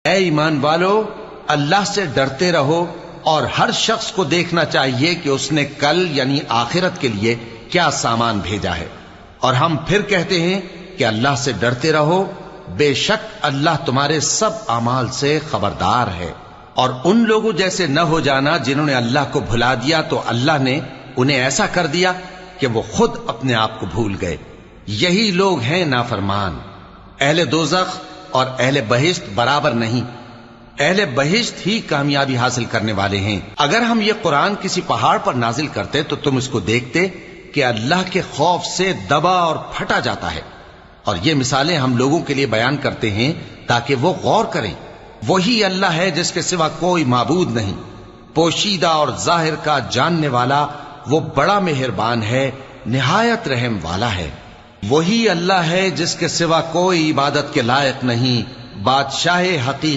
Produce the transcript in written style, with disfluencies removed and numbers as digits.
اے ایمان والو، اللہ سے ڈرتے رہو، اور ہر شخص کو دیکھنا چاہیے کہ اس نے کل یعنی آخرت کے لیے کیا سامان بھیجا ہے۔ اور ہم پھر کہتے ہیں کہ اللہ سے ڈرتے رہو، بے شک اللہ تمہارے سب اعمال سے خبردار ہے۔ اور ان لوگوں جیسے نہ ہو جانا جنہوں نے اللہ کو بھلا دیا تو اللہ نے انہیں ایسا کر دیا کہ وہ خود اپنے آپ کو بھول گئے۔ یہی لوگ ہیں نافرمان۔ اہل دوزخ اور اہل بہشت برابر نہیں، اہل بہشت ہی کامیابی حاصل کرنے والے ہیں۔ اگر ہم یہ قرآن کسی پہاڑ پر نازل کرتے تو تم اس کو دیکھتے کہ اللہ کے خوف سے دبا اور پھٹا جاتا ہے۔ اور یہ مثالیں ہم لوگوں کے لیے بیان کرتے ہیں تاکہ وہ غور کریں۔ وہی اللہ ہے جس کے سوا کوئی معبود نہیں، پوشیدہ اور ظاہر کا جاننے والا، وہ بڑا مہربان ہے، نہایت رحم والا ہے۔ وہی اللہ ہے جس کے سوا کوئی عبادت کے لائق نہیں، بادشاہ حقیقی